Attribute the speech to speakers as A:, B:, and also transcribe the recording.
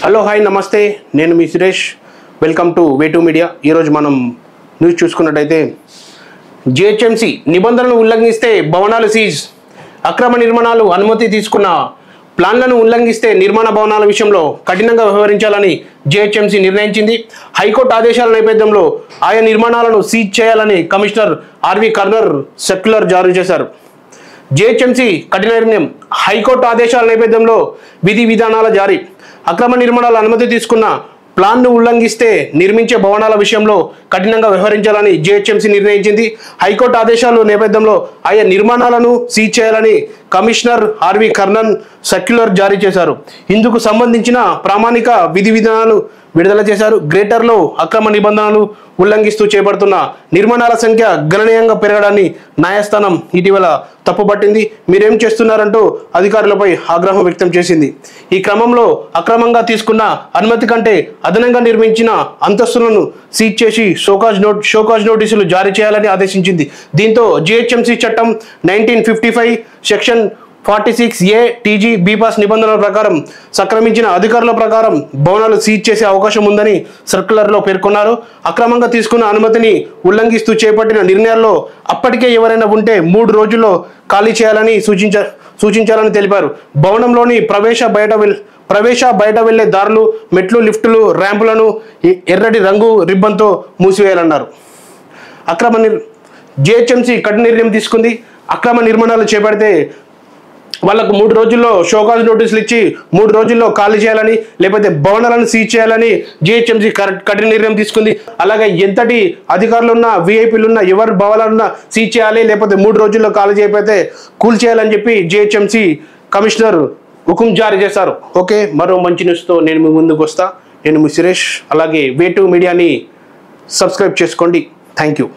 A: Hello hi నమస్తే, నేను మీ Suresh. Welcome to way two media. ఈరోజు మనం న్యూస్ చూసుకున్నట్టయితే జిహెచ్ఎంసీ నిబంధనలను ఉల్లంఘిస్తే భవనాలు సీజ్, అక్రమ నిర్మాణాలు అనుమతి తీసుకున్న ప్లాన్లను ఉల్లంఘిస్తే నిర్మాణ భవనాల విషయంలో కఠినంగా వ్యవహరించాలని జిహెచ్ఎంసీ నిర్ణయించింది. హైకోర్టు ఆదేశాల నేపథ్యంలో ఆయా నిర్మాణాలను సీజ్ చేయాలని కమిషనర్ ఆర్వి కర్నర్ సర్క్యులర్ జారీ చేశారు. జిహెచ్ఎంసీ కఠిన నిర్ణయం. హైకోర్టు ఆదేశాల నేపథ్యంలో విధి విధానాల జారీ. అక్రమ నిర్మాణాల అనుమతి తీసుకున్న ప్లాన్ను ఉల్లంఘిస్తే నిర్మించే భవనాల విషయంలో కఠినంగా వ్యవహరించాలని జిహెచ్ఎంసీ నిర్ణయించింది. హైకోర్టు ఆదేశాల నేపథ్యంలో ఆయా నిర్మాణాలను సీజ్ చేయాలని కమిషనర్ ఆర్వి కర్నన్ సర్క్యులర్ జారీ చేశారు. ఇందుకు సంబంధించిన ప్రామాణిక విధి విధానాలు విడుదల చేశారు. గ్రేటర్లో అక్రమ నిబంధనలు ఉల్లంఘిస్తూ చేపడుతున్న నిర్మాణాల సంఖ్య గణనీయంగా పెరగడాన్ని న్యాయస్థానం ఇటీవల తప్పుపట్టింది. మీరేం చేస్తున్నారంటూ అధికారులపై ఆగ్రహం వ్యక్తం చేసింది. ఈ క్రమంలో అక్రమంగా తీసుకున్న అనుమతి కంటే అదనంగా నిర్మించిన అంతస్తులను సీజ్ చేసి షోకాజ్ నోటీసులు జారీ చేయాలని ఆదేశించింది. దీంతో జిహెచ్ఎంసీ చట్టం 1955 సెక్షన్ 46A TG బీపాస్ నిబంధనల ప్రకారం సంక్రమించిన అధికారుల ప్రకారం భవనాలు సీజ్ చేసే అవకాశం ఉందని సర్క్యులర్లో పేర్కొన్నారు. అక్రమంగా తీసుకున్న అనుమతిని ఉల్లంఘిస్తూ చేపట్టిన నిర్ణయాల్లో అప్పటికే ఎవరైనా ఉంటే 3 రోజుల్లో ఖాళీ చేయాలని సూచించాలని తెలిపారు. భవనంలోని ప్రవేశ బయట వెళ్లే దారులు, మెట్లు, లిఫ్టులు, ర్యాంపులను ఎర్రటి రంగు రిబ్బన్తో మూసివేయాలన్నారు. జిహెచ్ఎంసీ కఠిన నిర్ణయం తీసుకుంది. అక్రమ నిర్మాణాలు చేపడితే వాళ్ళకు 3 రోజుల్లో షోకాజ్ నోటీసులు ఇచ్చి 3 రోజుల్లో ఖాళీ చేయాలని, లేకపోతే భవనాలను సీజ్ చేయాలని జిహెచ్ఎంసీ కఠిన నిర్ణయం తీసుకుంది. అలాగే ఎంతటి అధికారులున్నా, విఐపీలున్నా, ఎవరు భవనాలున్నా సీజ్ చేయాలి, లేకపోతే 3 రోజుల్లో ఖాళీ చేయకపోతే కూల్ చేయాలని చెప్పి జిహెచ్ఎంసీ కమిషనర్ హుకుం జారీ చేశారు. ఓకే, మరో మంచి న్యూస్తో నేను మీ ముందుకు వస్తా. నేను మీ సురేష్. అలాగే వే2 మీడియాని సబ్స్క్రైబ్ చేసుకోండి. Thank you.